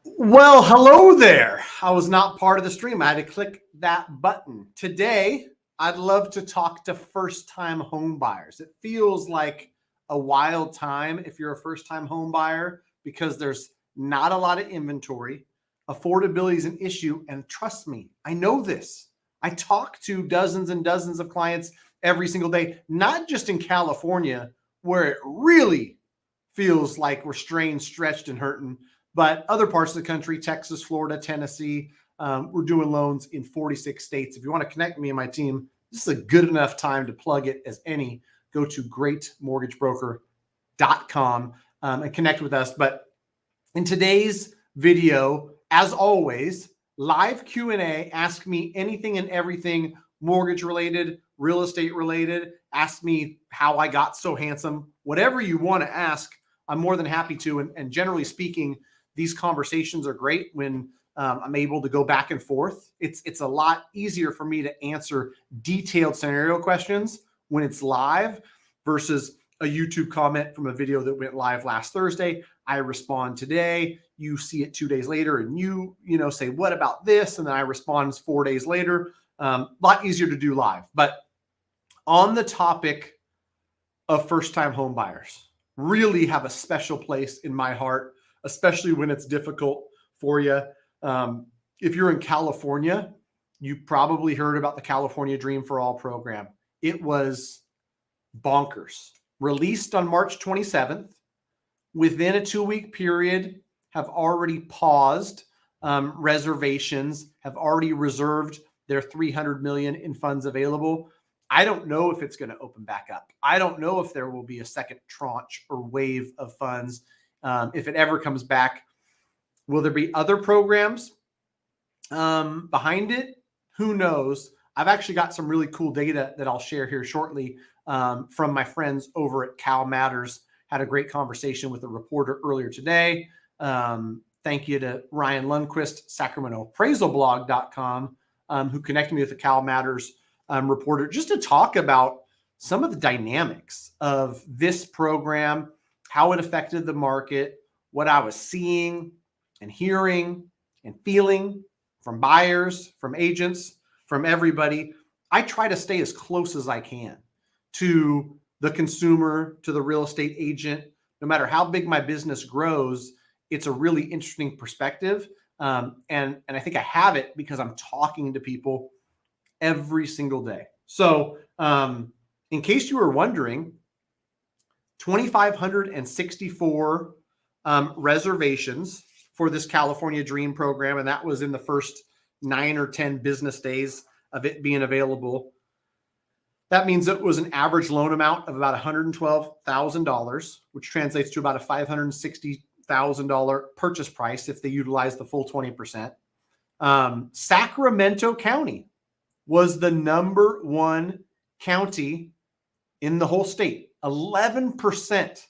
Well, hello there. I was not part of the stream. I had to click that button. Today, I'd love to talk to first-time home buyers. It feels like a wild time if you're a first-time home buyer because there's not a lot of inventory. Affordability is an issue, and trust me, I know this. I talk to dozens and dozens of clients every single day, not just in California, where it really feels like we're strained, stretched, and hurting, but other parts of the country, Texas, Florida, Tennessee, we're doing loans in 46 states. If you want to connect me and my team, this is a good enough time to plug it as any. Go to greatmortgagebroker.com and connect with us. But in today's video, as always, live Q&A, ask me anything and everything mortgage related, real estate related, ask me how I got so handsome, whatever you want to ask, I'm more than happy to. And generally speaking, these conversations are great when I'm able to go back and forth. It's a lot easier for me to answer detailed scenario questions when it's live versus a YouTube comment from a video that went live last Thursday. I respond today, you see it 2 days later, and you say, what about this? And then I respond 4 days later. A lot easier to do live. But on the topic of first-time home buyers, really have a special place in my heart, especially when it's difficult for you. If you're in California, you probably heard about the California Dream for All program. It was bonkers. Released on March 27th. Within a 2-week period, have already paused reservations, have already reserved their $300 million in funds available. I don't know if it's going to open back up. I don't know if there will be a second tranche or wave of funds. If it ever comes back, will there be other programs behind it? Who knows? I've actually got some really cool data that I'll share here shortly from my friends over at Cal Matters. Had a great conversation with a reporter earlier today. Thank you to Ryan Lundquist, SacramentoAppraisalblog.com, who connected me with the Cal Matters reporter just to talk about some of the dynamics of this program, how it affected the market, what I was seeing and hearing and feeling from buyers, from agents, from everybody. I try to stay as close as I can to the consumer, to the real estate agent. No matter how big my business grows, it's a really interesting perspective. And I think I have it because I'm talking to people every single day. So in case you were wondering, 2,564 reservations for this California Dream program. And that was in the first 9 or 10 business days of it being available. That means it was an average loan amount of about $112,000, which translates to about a $560,000 purchase price if they utilize the full 20%. Sacramento County was the number one county in the whole state. 11%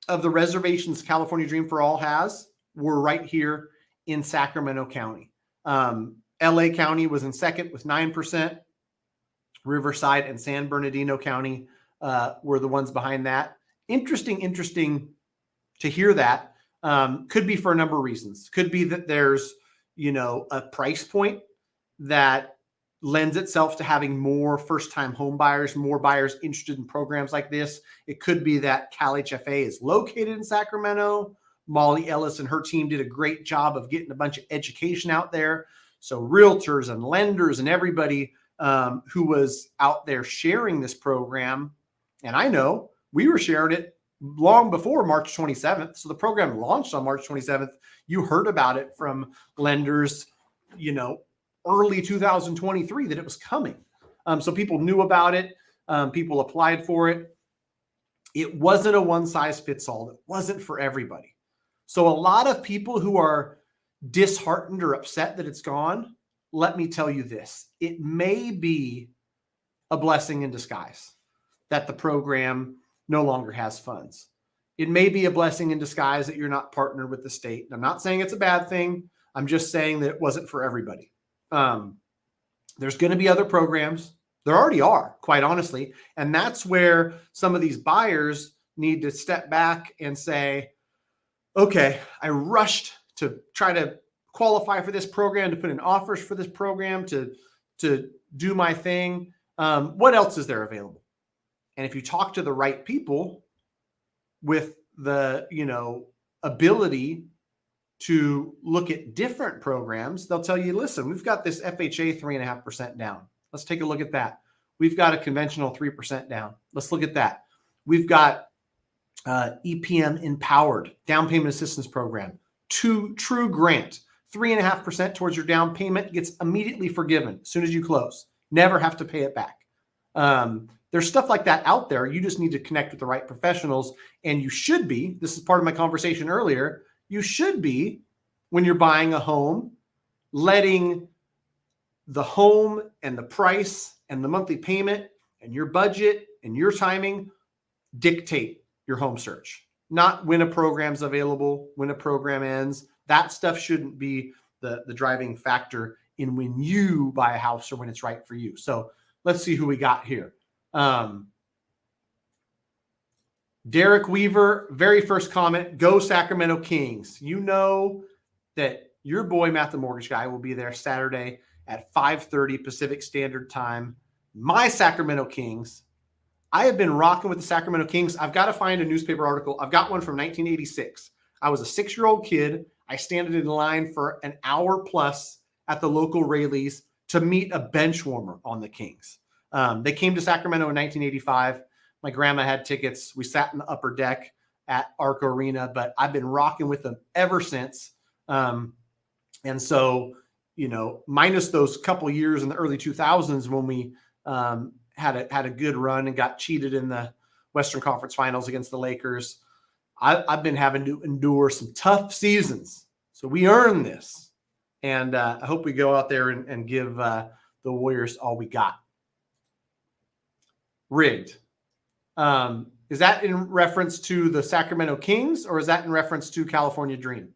of the reservations California Dream for All has were right here in Sacramento County. LA County was in second with 9%. Riverside and San Bernardino County were the ones behind that. Interesting to hear that. Could be for a number of reasons. Could be that there's, a price point that lends itself to having more first-time home buyers, more buyers interested in programs like this. It could be that Cal HFA is located in Sacramento. Molly Ellis and her team did a great job of getting a bunch of education out there. So realtors and lenders and everybody who was out there sharing this program. And I know we were sharing it long before March 27th. So the program launched on March 27th. You heard about it from lenders, early 2023 that it was coming. So people knew about it. People applied for it. It wasn't a one size fits all. It wasn't for everybody. So a lot of people who are disheartened or upset that it's gone, let me tell you this, it may be a blessing in disguise that the program no longer has funds. It may be a blessing in disguise that you're not partnered with the state. I'm not saying it's a bad thing. I'm just saying that it wasn't for everybody. There's going to be other programs. There already are, quite honestly. And that's where some of these buyers need to step back and say, okay, I rushed to try to qualify for this program, to put in offers for this program, to do my thing. What else is there available? And if you talk to the right people with the, ability to look at different programs, they'll tell you, listen, we've got this FHA 3.5% down. Let's take a look at that. We've got a conventional 3% down. Let's look at that. We've got EPM Empowered Down Payment Assistance Program, True Grant, 3.5% towards your down payment, gets immediately forgiven as soon as you close. Never have to pay it back. There's stuff like that out there. You just need to connect with the right professionals, and you should be. This is part of my conversation earlier. You should be, when you're buying a home, letting the home and the price and the monthly payment and your budget and your timing dictate your home search, not when a program's available, when a program ends. That stuff shouldn't be the driving factor in when you buy a house or when it's right for you. So let's see who we got here. Derek Weaver, very first comment, go Sacramento Kings. You know that your boy, Matt the Mortgage Guy, will be there Saturday at 5:30 Pacific Standard Time. My Sacramento Kings. I have been rocking with the Sacramento Kings. I've got to find a newspaper article. I've got one from 1986. I was a 6-year-old kid. I standed in line for an hour plus at the local Rayleigh's to meet a bench warmer on the Kings. They came to Sacramento in 1985. My grandma had tickets. We sat in the upper deck at Arco Arena, but I've been rocking with them ever since. And so, minus those couple years in the early 2000s when we had a good run and got cheated in the Western Conference Finals against the Lakers, I've been having to endure some tough seasons. So we earned this. And I hope we go out there and give the Warriors all we got. Rigged. Is that in reference to the Sacramento Kings, or is that in reference to California Dream?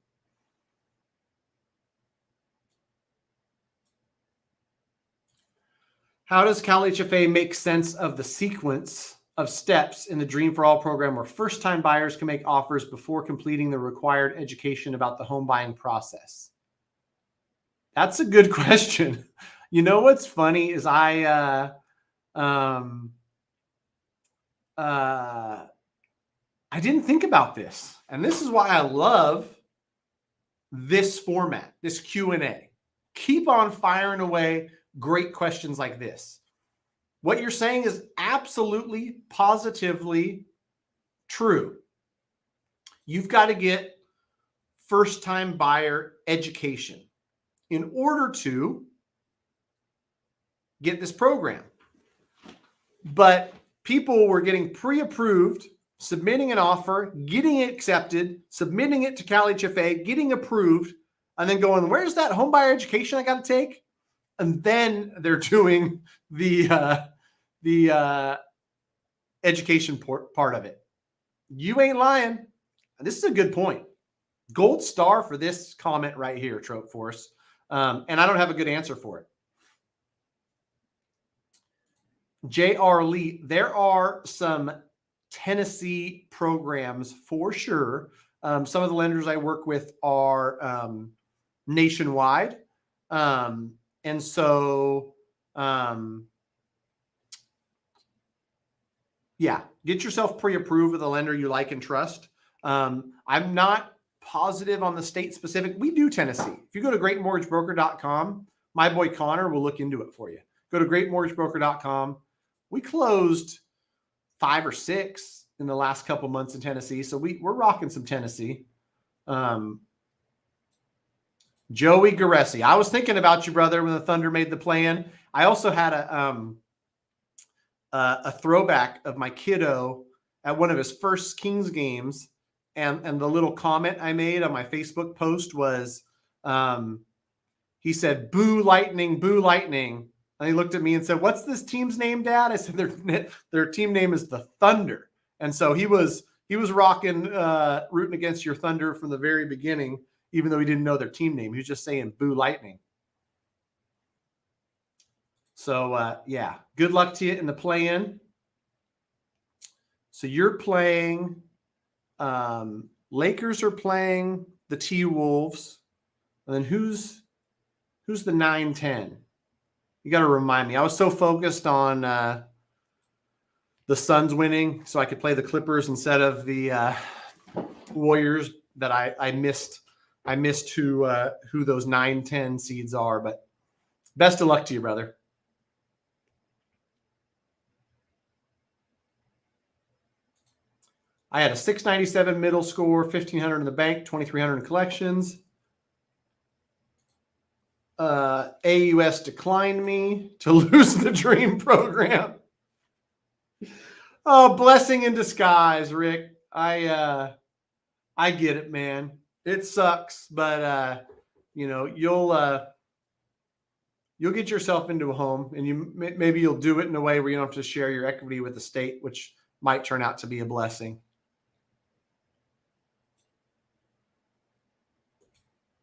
How does CalHFA make sense of the sequence of steps in the Dream for All program where first-time buyers can make offers before completing the required education about the home buying process? That's a good question. You know what's funny is I didn't think about this, and this is why I love this format, this Q&A. Keep on firing away great questions like this. What you're saying is absolutely, positively true. You've got to get first-time buyer education in order to get this program. But people were getting pre-approved, submitting an offer, getting it accepted, submitting it to CalHFA, getting approved, and then going, where's that home buyer education I got to take? And then they're doing the education part of it. You ain't lying. This is a good point. Gold star for this comment right here, Trope Force. And I don't have a good answer for it. J.R. Lee, there are some Tennessee programs for sure. Some of the lenders I work with are nationwide. And so, yeah, get yourself pre-approved with a lender you like and trust. I'm not positive on the state specific. We do Tennessee. If you go to greatmortgagebroker.com, my boy Connor will look into it for you. Go to greatmortgagebroker.com. We closed 5 or 6 in the last couple months in Tennessee. So we're rocking some Tennessee. Joey Garessi. I was thinking about you, brother, when the Thunder made the play-in. I also had a throwback of my kiddo at one of his first Kings games. And the little comment I made on my Facebook post was, he said, boo lightning, boo lightning. And he looked at me and said, what's this team's name, Dad? I said, their team name is the Thunder. And so he was rocking, rooting against your Thunder from the very beginning, even though he didn't know their team name. He was just saying boo lightning. So, yeah, good luck to you in the play-in. So you're playing Lakers are playing the T-Wolves. And then who's the 9-10? You got to remind me. I was so focused on the Suns winning so I could play the Clippers instead of the Warriors that I missed who those 9-10 seeds are. But best of luck to you, brother. I had a 697 middle score, 1,500 in the bank, 2,300 in collections. AUS declined me to lose the dream program. Oh, blessing in disguise, Rick. I get it, man. It sucks, but you'll get yourself into a home, and maybe you'll do it in a way where you don't have to share your equity with the state, which might turn out to be a blessing.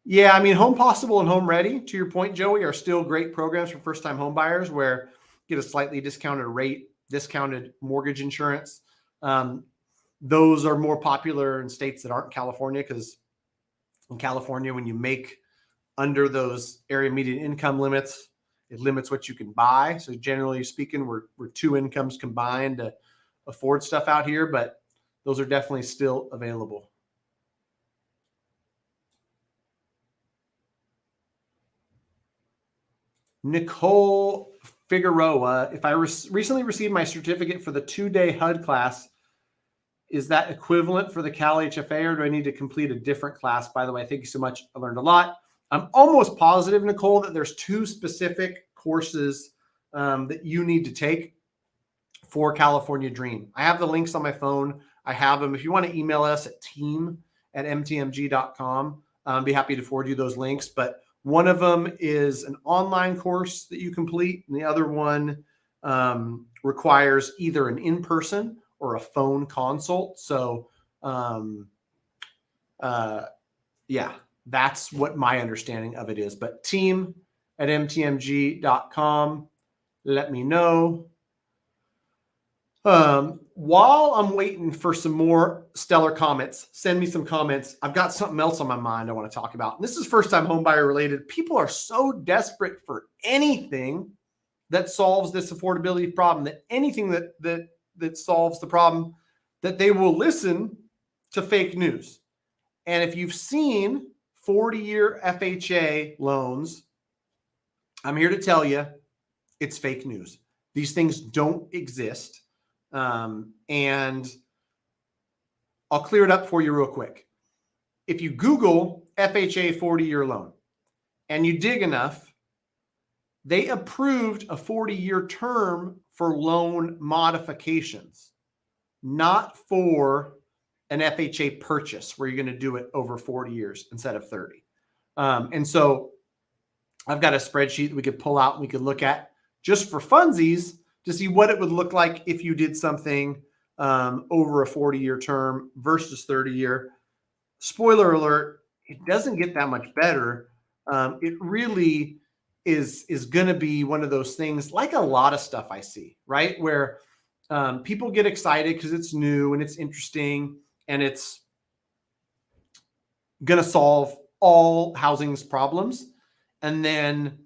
Yeah, I mean, Home Possible and Home Ready, to your point, Joey, are still great programs for first-time home buyers where you get a slightly discounted rate, discounted mortgage insurance. Those are more popular in states that aren't California, because in California, when you make under those area median income limits, it limits what you can buy. So generally speaking, we're two incomes combined to afford stuff out here, but those are definitely still available. Nicole Figueroa, if I recently received my certificate for the 2-day HUD class, is that equivalent for the Cal HFA, or do I need to complete a different class? By the way, thank you so much. I learned a lot. I'm almost positive, Nicole, that there's 2 specific courses that you need to take for California Dream. I have the links on my phone. I have them. If you want to email us at team@mtmg.com, I'd be happy to forward you those links. But one of them is an online course that you complete, and the other one requires either an in-person or a phone consult. So, yeah, that's what my understanding of it is. But team@mtmg.com, let me know. While I'm waiting for some more stellar comments, send me some comments. I've got something else on my mind I want to talk about. And this is first-time homebuyer related. People are so desperate for anything that solves this affordability problem, that anything that solves the problem, that they will listen to fake news. And if you've seen 40-year FHA loans, I'm here to tell you it's fake news. These things don't exist. And I'll clear it up for you real quick. If you Google FHA 40-year loan and you dig enough, they approved a 40-year term for loan modifications, not for an FHA purchase where you're going to do it over 40 years instead of 30. And so I've got a spreadsheet that we could pull out and we could look at just for funsies to see what it would look like if you did something over a 40-year term versus 30-year. Spoiler alert, it doesn't get that much better. It really is going to be one of those things, like a lot of stuff I see, right? Where people get excited because it's new and it's interesting and it's going to solve all housing's problems. And then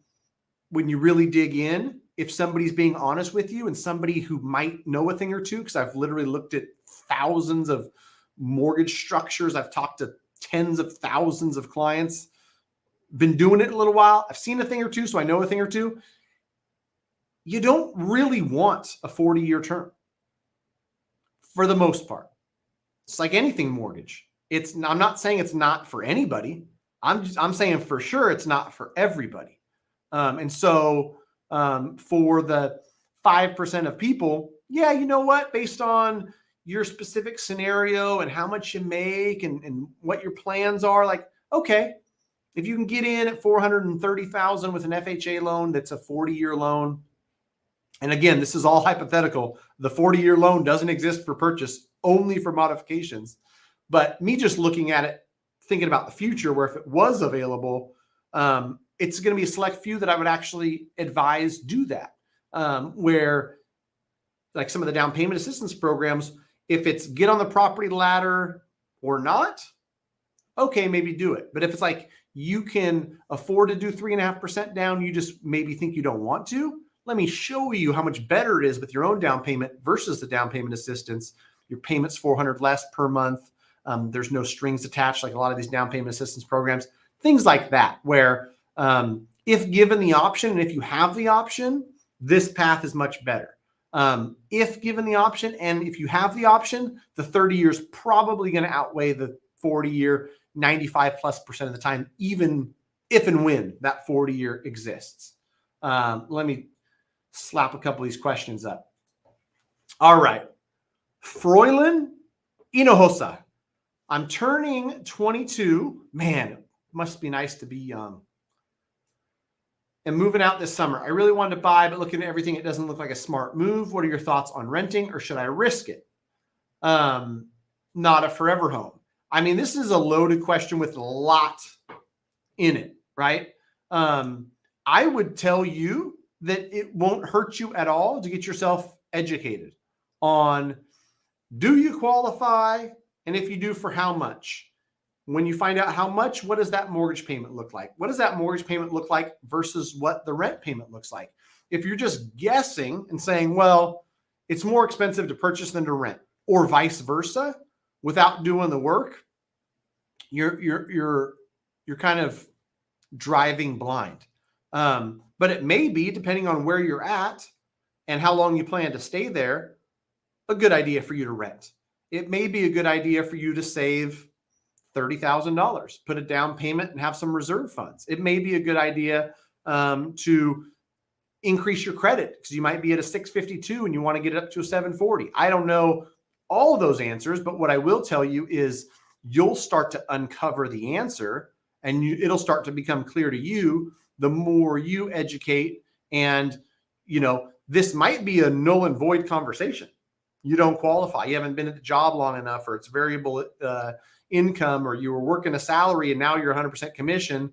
when you really dig in, if somebody's being honest with you and somebody who might know a thing or two, because I've literally looked at thousands of mortgage structures, I've talked to tens of thousands of clients, been doing it a little while, I've seen a thing or two, so I know a thing or two. You don't really want a 40-year term for the most part. It's like anything mortgage. I'm not saying it's not for anybody. I'm saying for sure it's not for everybody. And so for the 5% of people, yeah, you know what? Based on your specific scenario and how much you make and what your plans are, like, okay, if you can get in at $430,000 with an FHA loan that's a 40-year loan, and again, this is all hypothetical. The 40-year loan doesn't exist for purchase, only for modifications. But me just looking at it, thinking about the future, where if it was available, it's going to be a select few that I would actually advise do that. Where, like some of the down payment assistance programs, if it's get on the property ladder or not, okay, maybe do it. But if it's like you can afford to do 3.5% down, you just maybe think you don't want to, let me show you how much better it is with your own down payment versus the down payment assistance. Your payment's $400 less per month. There's no strings attached like a lot of these down payment assistance programs, things like that, where if given the option, and if you have the option, this path is much better. If given the option, and if you have the option, the 30 years probably going to outweigh the 40-year, 95+% of the time, even if and when that 40-year exists. Let me slap a couple of these questions up. All right. Froylan Inohosa. I'm turning 22. Man, it must be nice to be young. And moving out this summer. I really wanted to buy, but looking at everything, it doesn't look like a smart move. What are your thoughts on renting, or should I risk it? Not a forever home. I mean, this is a loaded question with a lot in it, right? I would tell you that it won't hurt you at all to get yourself educated on, do you qualify? And if you do, for how much? When you find out how much, what does that mortgage payment look like? What does that mortgage payment look like versus what the rent payment looks like? If you're just guessing and saying, well, it's more expensive to purchase than to rent, or vice versa, without doing the work, you're kind of driving blind. But it may be, depending on where you're at and how long you plan to stay there, a good idea for you to rent. It may be a good idea for you to save $30,000, put a down payment and have some reserve funds. It may be a good idea to increase your credit, because you might be at a 652 and you want to get it up to a 740. I don't know all of those answers, but what I will tell you is you'll start to uncover the answer, and it'll start to become clear to you the more you educate. And, this might be a null and void conversation. You don't qualify. You haven't been at the job long enough, or it's variable income, or you were working a salary and now you're 100% commission,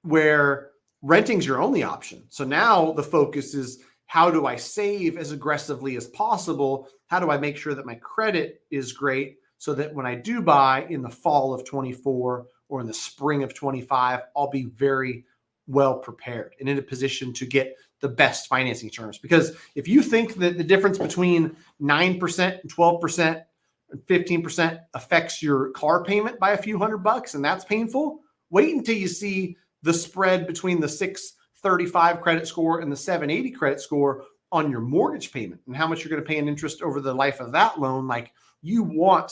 where renting's your only option. So now the focus is, how do I save as aggressively as possible? How do I make sure that my credit is great, so that when I do buy in the fall of 24 or in the spring of 25, I'll be very well prepared and in a position to get the best financing terms? Because if you think that the difference between 9% and 12% and 15% affects your car payment by a few $100, and that's painful, wait until you see the spread between the 635 credit score and the 780 credit score on your mortgage payment, and how much you're going to pay in interest over the life of that loan. Like, you want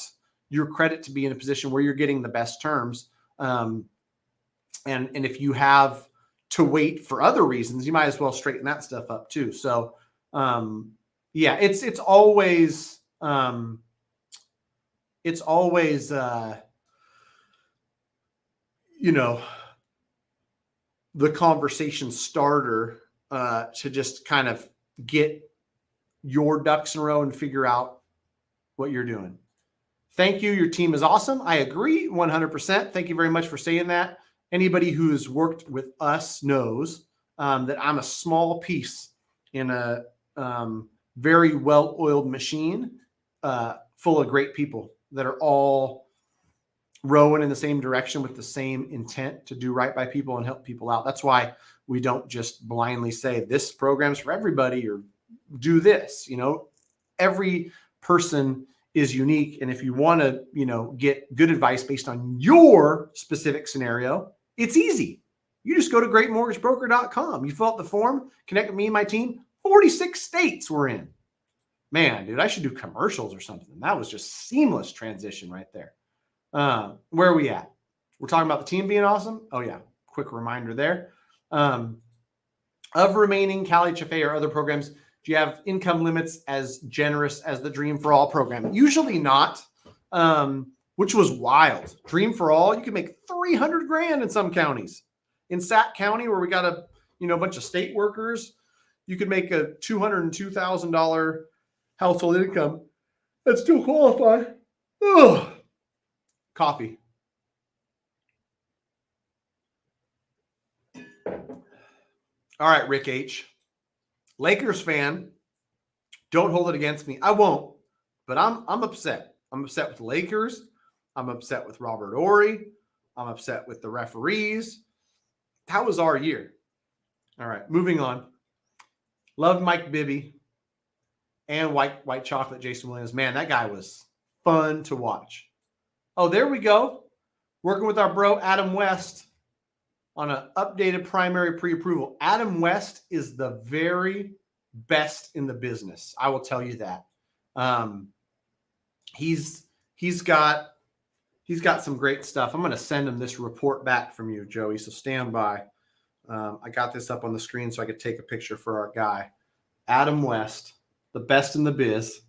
your credit to be in a position where you're getting the best terms. And if you have to wait for other reasons, you might as well straighten that stuff up too. So, yeah, it's always the conversation starter to just kind of get your ducks in a row and figure out what you're doing. Thank you. Your team is awesome. I agree 100%. Thank you very much for saying that. Anybody who's worked with us knows that I'm a small piece in a very well-oiled machine full of great people that are all rowing in the same direction with the same intent to do right by people and help people out. That's why we don't just blindly say this program's for everybody or do this. Every person is unique. And if you want to, get good advice based on your specific scenario, it's easy. You just go to greatmortgagebroker.com. You fill out the form, connect with me and my team. 46 states we're in. Man, dude, I should do commercials or something. That was just seamless transition right there. Where are we at? We're talking about the team being awesome. Oh yeah. Quick reminder there. Of remaining Cal HFA or other programs, do you have income limits as generous as the Dream for All program? Usually not, which was wild. Dream for All, you can make 300 grand in some counties. In Sac County, where we got a bunch of state workers, you could make a $202,000 household income and still qualify. Ugh. Coffee. All right, Rick H. Lakers fan. Don't hold it against me. I won't, but I'm upset. I'm upset with the Lakers. I'm upset with Robert Ory. I'm upset with the referees. That was our year. All right, moving on. Love Mike Bibby and White Chocolate Jason Williams. Man, that guy was fun to watch. Oh, there we go. Working with our bro Adam West on an updated primary pre-approval. Adam West is the very best in the business. I will tell you that. He's got some great stuff. I'm going to send him this report back from you, Joey. So stand by. I got this up on the screen so I could take a picture for our guy, Adam West, the best in the biz.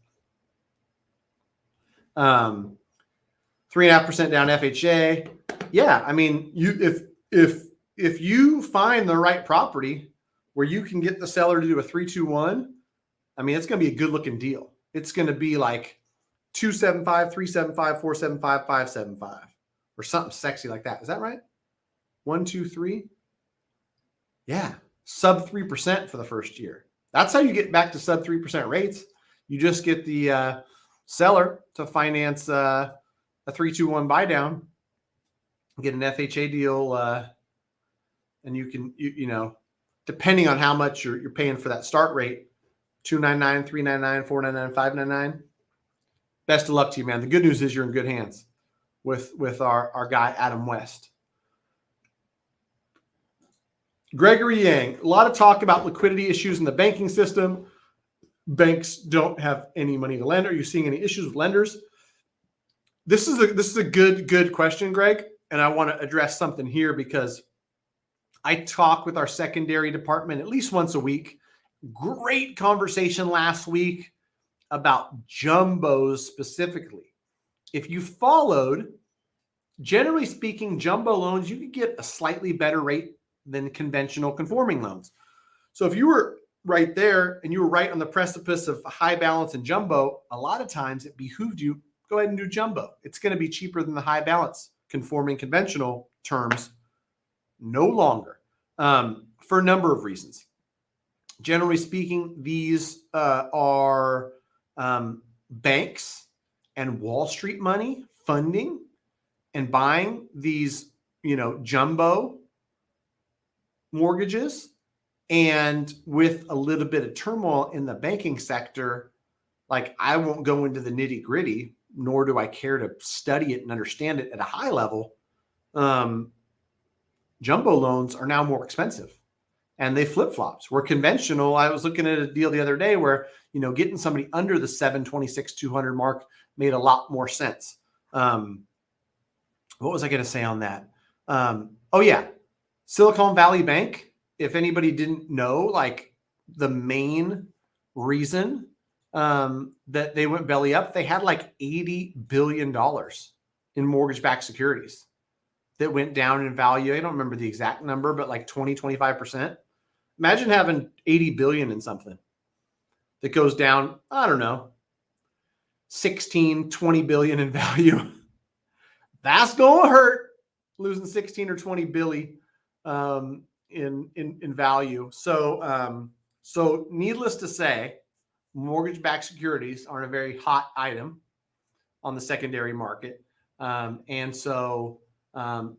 3.5% down FHA. Yeah, I mean, if you find the right property where you can get the seller to do a 3-2-1, I mean, it's going to be a good looking deal. It's going to be like 275, 375, 475, 575, or something sexy like that. Is that right? 1, 2, 3. Yeah, sub 3% for the first year. That's how you get back to sub 3% rates. You just get the seller to finance a 3-2-1 buy down, get an FHA deal, and you can, you know, depending on how much you're paying for that start rate, $299, $399, $499, $599. Best of luck to you, man. The good news is you're in good hands with our guy, Adam West. Gregory Yang, a lot of talk about liquidity issues in the banking system. Banks don't have any money to lend. Are you seeing any issues with lenders? This is a good question, Greg, and I want to address something here because I talk with our secondary department at least once a week. Great conversation last week about jumbos specifically. If you followed, generally speaking, jumbo loans, you could get a slightly better rate than conventional conforming loans. So if you were right there and you were right on the precipice of high balance and jumbo, a lot of times it behooved you, go ahead and do jumbo. It's going to be cheaper than the high balance conforming conventional terms no longer, for a number of reasons. Generally speaking, these are banks and Wall Street money funding and buying these, you know, jumbo mortgages. And with a little bit of turmoil in the banking sector, like, I won't go into the nitty gritty, nor do I care to study it and understand it at a high level. Jumbo loans are now more expensive and they flip-flops. Where conventional, I was looking at a deal the other day where, you know, getting somebody under the 726-200 mark made a lot more sense. What was I going to say on that? Oh yeah. Silicon Valley Bank, if anybody didn't know, like, the main reason that they went belly up, they had like $80 billion in mortgage-backed securities that went down in value. I don't remember the exact number, but like 20-25%. Imagine having 80 billion in something that goes down, I don't know, 16-20 billion in value. That's going to hurt, losing 16 or 20 billion in value. So needless to say, mortgage-backed securities are a very hot item on the secondary market. And so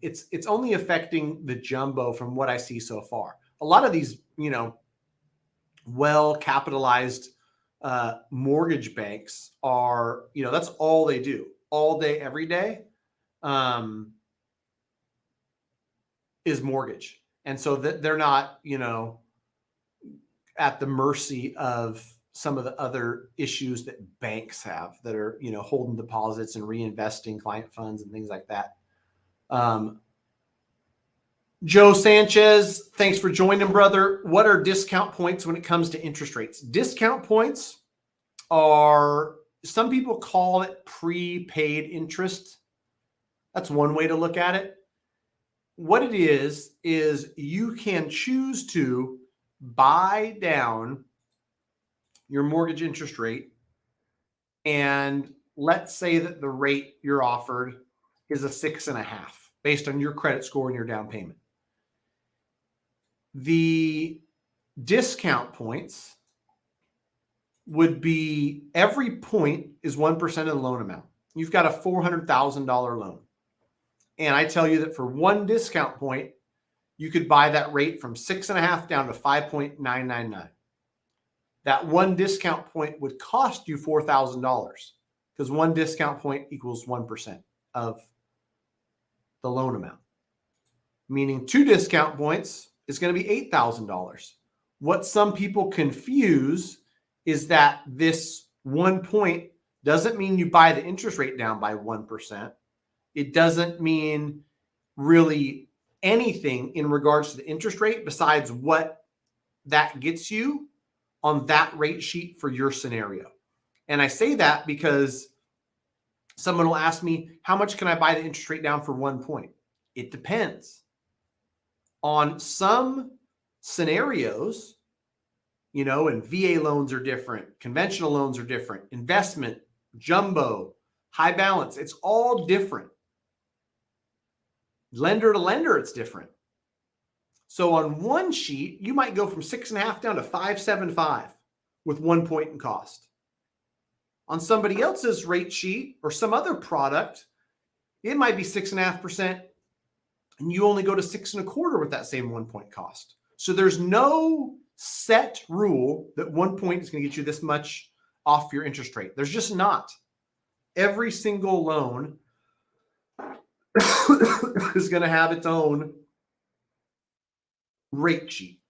it's only affecting the jumbo from what I see so far. A lot of these, you know, well-capitalized mortgage banks are, you know, that's all they do all day, every day, is mortgage. And so that they're not, you know, at the mercy of some of the other issues that banks have that are, you know, holding deposits and reinvesting client funds and things like that. Joe Sanchez, thanks for joining, brother. What are discount points when it comes to interest rates? Discount points are, some people call it prepaid interest. That's one way to look at it. What it is you can choose to buy down your mortgage interest rate. And let's say that the rate you're offered is a 6.5 based on your credit score and your down payment. The discount points would be, every point is 1% of the loan amount. you've got a $400,000 loan. And I tell you that for one discount point, you could buy that rate from 6.5 down to 5.999. That one discount point would cost you $4,000 because one discount point equals 1% of the loan amount. Meaning 2 discount points is going to be $8,000. What some people confuse is that this 1 point doesn't mean you buy the interest rate down by 1%. It doesn't mean really anything in regards to the interest rate besides what that gets you on that rate sheet for your scenario. And I say that because someone will ask me, how much can I buy the interest rate down for 1 point? It depends. On some scenarios, you know, and VA loans are different, conventional loans are different, investment, jumbo, high balance, it's all different. Lender to lender, it's different. So on one sheet, you might go from 6.5 down to 5.75 with 1 point in cost. On somebody else's rate sheet or some other product, it might be 6.5%, and you only go to 6.25 with that same 1 point cost. So there's no set rule that 1 point is going to get you this much off your interest rate. There's just not. Every single loan is going to have its own rate sheet.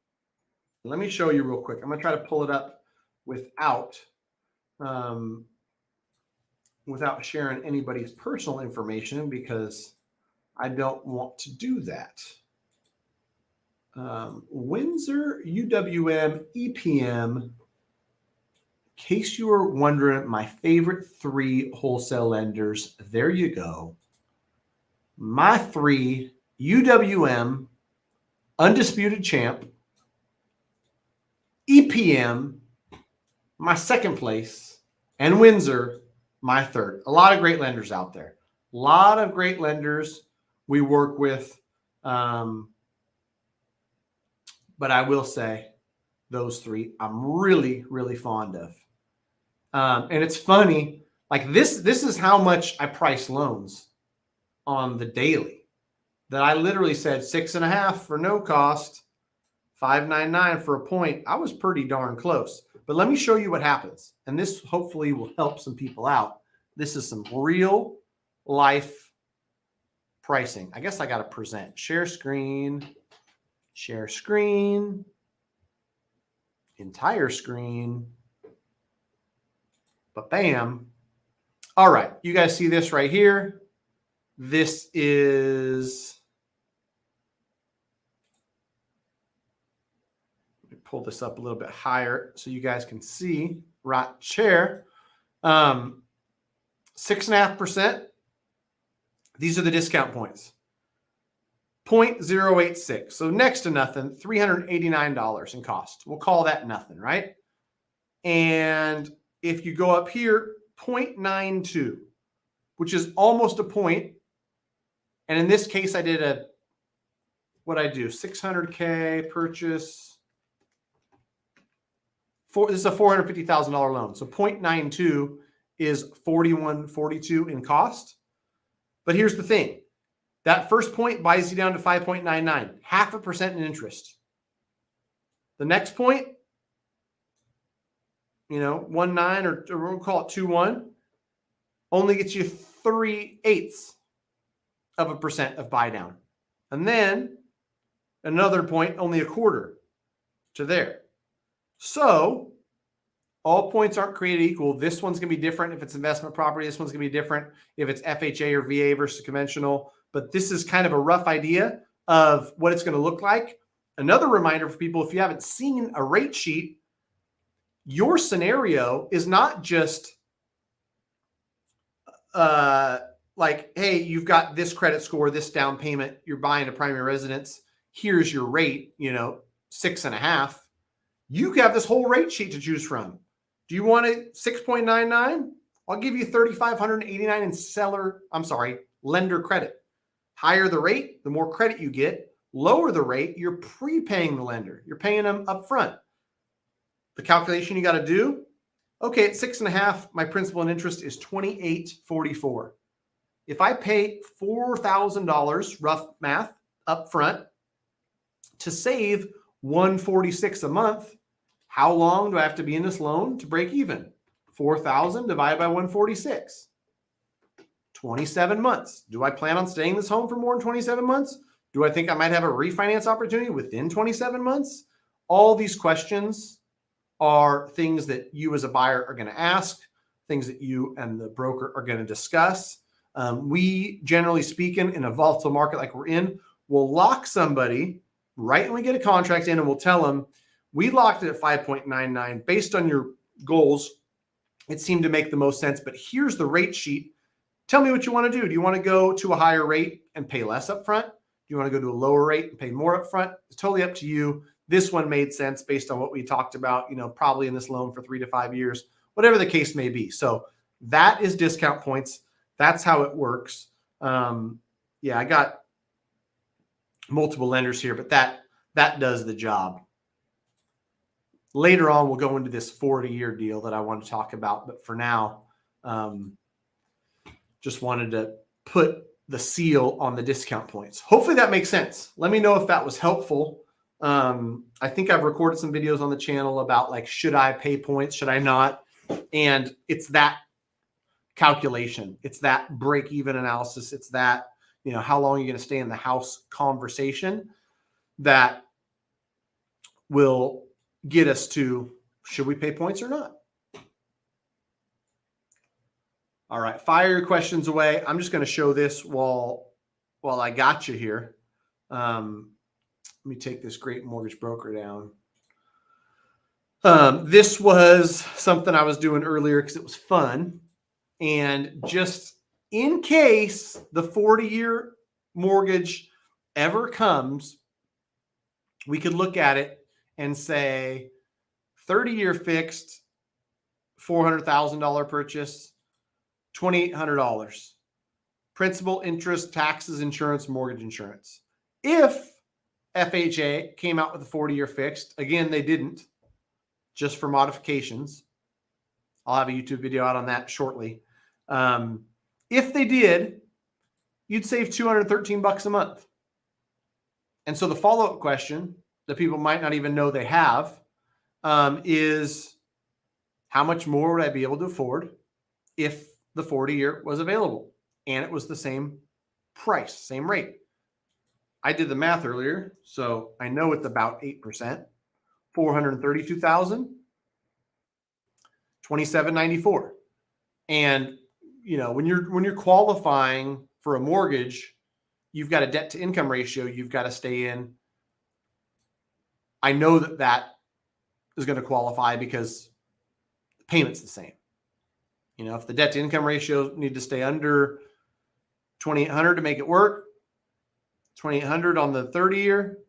Let me show you real quick. I'm going to try to pull it up without sharing anybody's personal information because I don't want to do that. Windsor, UWM, EPM. In case you were wondering, my favorite 3 wholesale lenders, there you go. My 3, UWM, undisputed champ, EPM, my second place, and Windsor, my third. A lot of great lenders out there. A lot of great lenders we work with. But I will say those 3 I'm really, really fond of. And it's funny, like this is how much I price loans on the daily. That I literally said 6.5 for no cost, 5.99 for a point. I was pretty darn close. But let me show you what happens. And this hopefully will help some people out. This is some real life pricing. I guess I got to present. Share screen, entire screen. But bam. All right. You guys see this right here? This is, let me pull this up a little bit higher so you guys can see right chair. 6.5%. These are the discount points. 0.086. So next to nothing, $389 in cost. We'll call that nothing, right? And if you go up here, 0.92, which is almost a point. And in this case, I did what I do, 600K purchase. This is a $450,000 loan. So 0.92 is $41.42 in cost. But here's the thing. That first point buys you down to 5.99, 0.5% in interest. The next point, 1.9 or we'll call it 2.1, only gets you 0.375% of buy down. And then another point, only 0.25 to there. So all points aren't created equal. This one's going to be different if it's investment property. This one's going to be different if it's FHA or VA versus conventional. But this is kind of a rough idea of what it's going to look like. Another reminder for people, if you haven't seen a rate sheet, your scenario is not just like, hey, you've got this credit score, this down payment, you're buying a primary residence, here's your rate, 6.5. You have this whole rate sheet to choose from. Do you want it 6.99? I'll give you $3,589 in lender credit. Higher the rate, the more credit you get. Lower the rate, you're prepaying the lender. You're paying them up front. The calculation you got to do, Okay, at 6.5, my principal and interest is $28.44. If I pay $4,000, rough math, up front to save $146 a month, how long do I have to be in this loan to break even? 4,000 divided by 146. 27 months. Do I plan on staying in this home for more than 27 months? Do I think I might have a refinance opportunity within 27 months? All these questions are things that you as a buyer are going to ask, things that you and the broker are going to discuss. We, generally speaking, in a volatile market like we're in, will lock somebody right when we get a contract in, and we'll tell them, we locked it at 5.99 based on your goals. It seemed to make the most sense, but here's the rate sheet. Tell me what you want to do. Do you want to go to a higher rate and pay less upfront? Do you want to go to a lower rate and pay more upfront? It's totally up to you. This one made sense based on what we talked about, probably in this loan for 3 to 5 years, whatever the case may be. So that is discount points. That's how it works. Yeah, I got multiple lenders here, but that does the job. Later on, we'll go into this 40-year deal that I want to talk about. But for now, just wanted to put the seal on the discount points. Hopefully that makes sense. Let me know if that was helpful. I think I've recorded some videos on the channel about, like, should I pay points? Should I not? And it's that calculation. It's that break-even analysis. It's that, how long you're going to stay in the house conversation that will get us to, should we pay points or not? All right, fire your questions away. I'm just going to show this while I got you here. Let me take this great mortgage broker down. This was something I was doing earlier because it was fun. And just in case the 40-year mortgage ever comes, we could look at it and say 30-year fixed, $400,000 purchase, $2,800. Principal, interest, taxes, insurance, mortgage insurance. If FHA came out with a 40-year fixed, again, they didn't, just for modifications. I'll have a YouTube video out on that shortly. If they did, you'd save $213 a month. And so the follow-up question that people might not even know they have is, how much more would I be able to afford if the 40-year was available and it was the same price, same rate? I did the math earlier, so I know it's about 8%. 432,000, 2794. And when you're qualifying for a mortgage, you've got a debt to income ratio you've got to stay in. I know that is going to qualify because the payment's the same. If the debt to income ratio need to stay under 2,800 to make it work, 2,800 on the 30-year,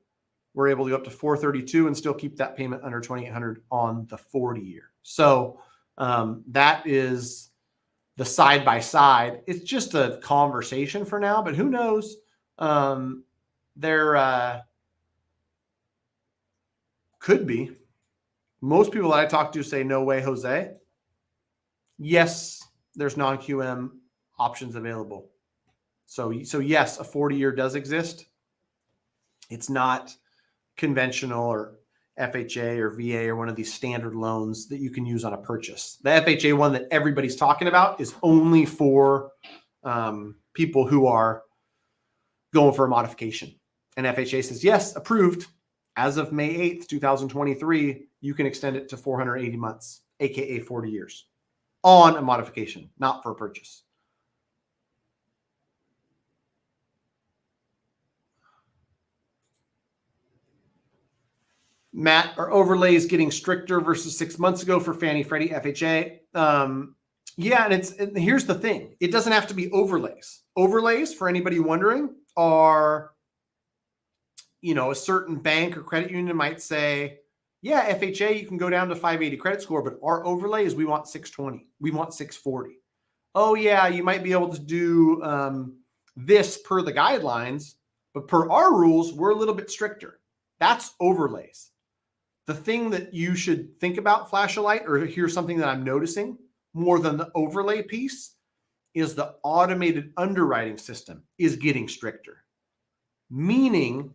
we're able to go up to 432 and still keep that payment under 2,800 on the 40-year. So that is the side by side. It's just a conversation for now, but who knows? There could be. Most people that I talk to say, no way, Jose. Yes, there's non-QM options available. So yes, a 40-year does exist. It's not conventional or FHA or VA or one of these standard loans that you can use on a purchase. The FHA one that everybody's talking about is only for people who are going for a modification. And FHA says, yes, approved. As of May 8th, 2023, you can extend it to 480 months, aka 40 years, on a modification, not for a purchase. Matt, are overlays getting stricter versus 6 months ago for Fannie, Freddie, FHA? Yeah, and here's the thing. It doesn't have to be overlays. Overlays, for anybody wondering, are, a certain bank or credit union might say, yeah, FHA, you can go down to 580 credit score, but our overlay is we want 620. We want 640. Oh, yeah, you might be able to do this per the guidelines, but per our rules, we're a little bit stricter. That's overlays. The thing that you should think about, flash a light, or here's something that I'm noticing more than the overlay piece, is the automated underwriting system is getting stricter. Meaning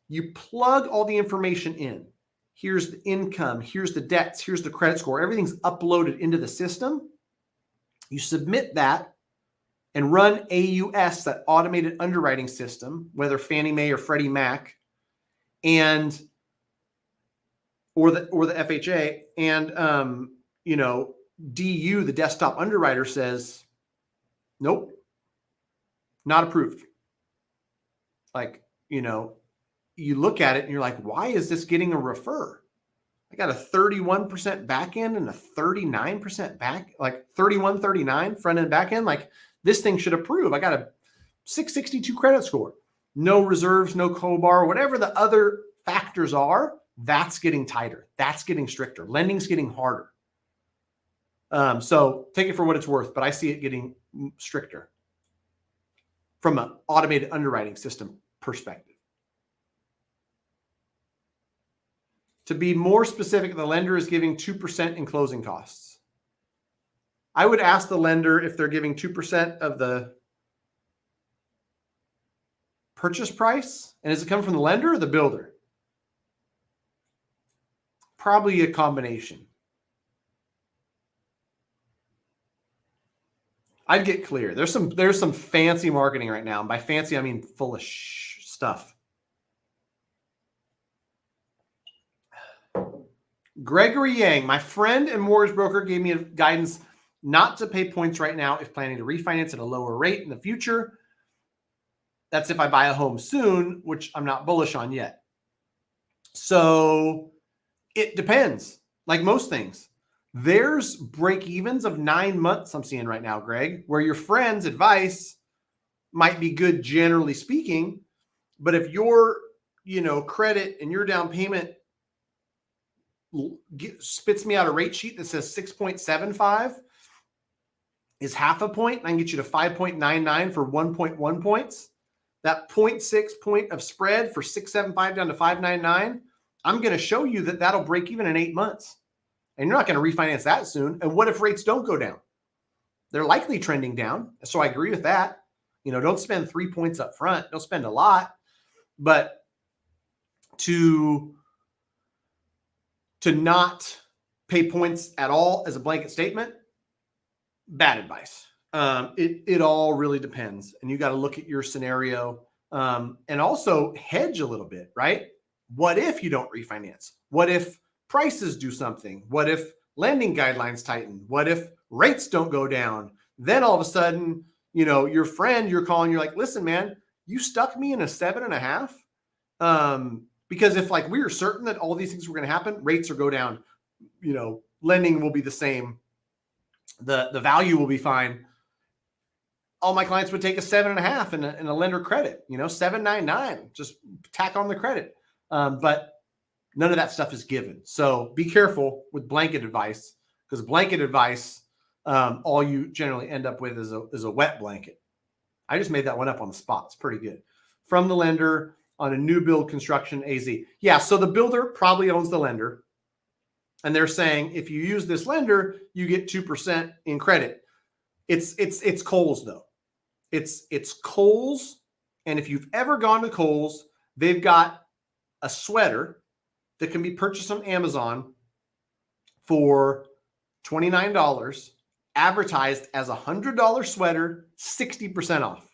you plug all the information in. Here's the income, here's the debts, here's the credit score. Everything's uploaded into the system. You submit that and run AUS, that automated underwriting system, whether Fannie Mae or Freddie Mac, and or the FHA, and DU, the desktop underwriter, says, nope, not approved. Like, you look at it and you're like, why is this getting a refer? I got a 31% back end and a 39% back, like 31, 39 front end back end. Like, this thing should approve. I got a 662 credit score, no reserves, no COBAR, whatever the other factors are. That's getting tighter. That's getting stricter. Lending's getting harder. So take it for what it's worth, but I see it getting stricter from an automated underwriting system perspective. To be more specific, the lender is giving 2% in closing costs. I would ask the lender if they're giving 2% of the purchase price. And does it come from the lender or the builder? Probably a combination. I'd get clear. There's some fancy marketing right now. And by fancy, I mean full of stuff. Gregory Yang, my friend and mortgage broker, gave me guidance not to pay points right now if planning to refinance at a lower rate in the future. That's if I buy a home soon, which I'm not bullish on yet. So it depends. Like most things, there's break evens of 9 months I'm seeing right now, Greg, where your friend's advice might be good, generally speaking. But if your, credit and your down payment spits me out a rate sheet that says 6.75 is half a point, and I can get you to 5.99 for 1.1 points. That 0.6 point of spread for 675 down to 599. I'm going to show you that that'll break even in 8 months. And you're not going to refinance that soon. And what if rates don't go down? They're likely trending down. So I agree with that. Don't spend 3 points up front. Don't spend a lot. But to not pay points at all as a blanket statement, bad advice. It all really depends. And you got to look at your scenario and also hedge a little bit, right? What if you don't refinance? What if prices do something? What if lending guidelines tighten? What if rates don't go down? Then all of a sudden, your friend you're calling, you're like, listen, man, you stuck me in a 7.5. Because if we were certain that all these things were going to happen, rates will go down, lending will be the same. The value will be fine. All my clients would take a 7.5 in a lender credit, 7.99, just tack on the credit. But none of that stuff is given. So be careful with blanket advice, because blanket advice, all you generally end up with is a wet blanket. I just made that one up on the spot. It's pretty good. From the lender on a new build construction AZ. Yeah, so the builder probably owns the lender. And they're saying, if you use this lender, you get 2% in credit. It's Kohl's though. It's Kohl's. And if you've ever gone to Kohl's, they've got a sweater that can be purchased on Amazon for $29, advertised as a $100 sweater, 60% off.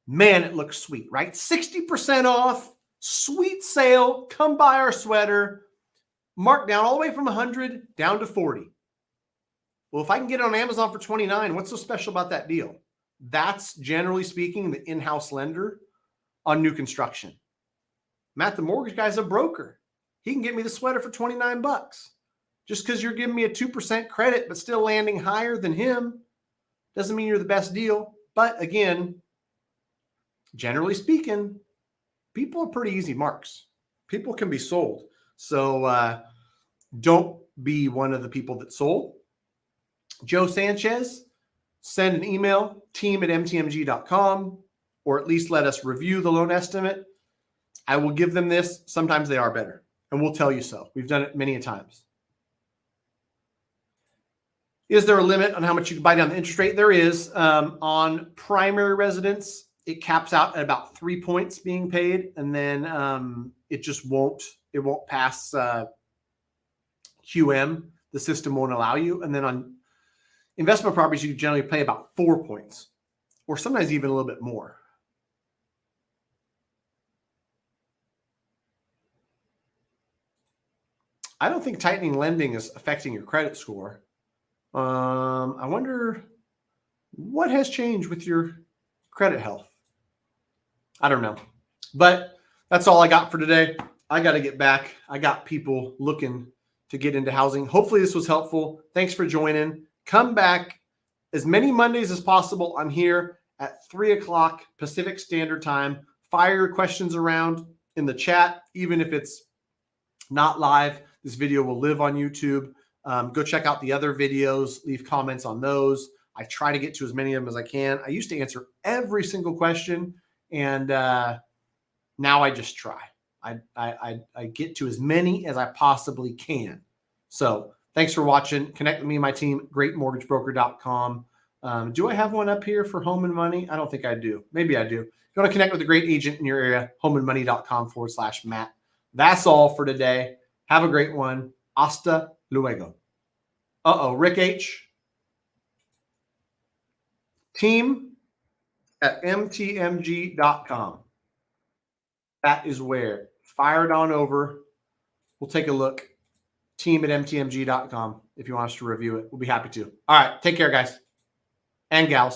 Man, it looks sweet, right? 60% off, sweet sale. Come buy our sweater. Marked down all the way from 100 down to 40. Well, if I can get it on Amazon for 29, what's so special about that deal? That's generally speaking the in-house lender on new construction. Matt, the mortgage guy's a broker. He can get me the sweater for 29 bucks. Just because you're giving me a 2% credit, but still landing higher than him, doesn't mean you're the best deal. But again, generally speaking, people are pretty easy marks. People can be sold. So don't be one of the people that sold. Joe Sanchez, send an email, team@mtmg.com, or at least let us review the loan estimate. I will give them this. Sometimes they are better. and we'll tell you so. We've done it many a times. Is there a limit on how much you can buy down the interest rate? There is. On primary residence, it caps out at about 3 points being paid, and then it just won't pass QM. The system won't allow you. And then on investment properties, you generally pay about 4 points, or sometimes even a little bit more. I don't think tightening lending is affecting your credit score. I wonder what has changed with your credit health. I don't know, but that's all I got for today. I got to get back. I got people looking to get into housing. Hopefully this was helpful. Thanks for joining. Come back as many Mondays as possible. I'm here at 3 o'clock Pacific Standard Time. Fire your questions around in the chat, even if it's not live. This video will live on YouTube. Go check out the other videos. Leave comments on those. I try to get to as many of them as I can. I used to answer every single question, and now I just try. I get to as many as I possibly can. So thanks for watching. Connect with me and my team, greatmortgagebroker.com. Do I have one up here for home and money? I don't think I do. Maybe I do. If you want to connect with a great agent in your area, homeandmoney.com/Matt. That's all for today. Have a great one. Hasta luego. Rick H. Team at mtmg.com. That is where. Fire it on over. We'll take a look. Team at mtmg.com. If you want us to review it, we'll be happy to. All right. Take care, guys and gals.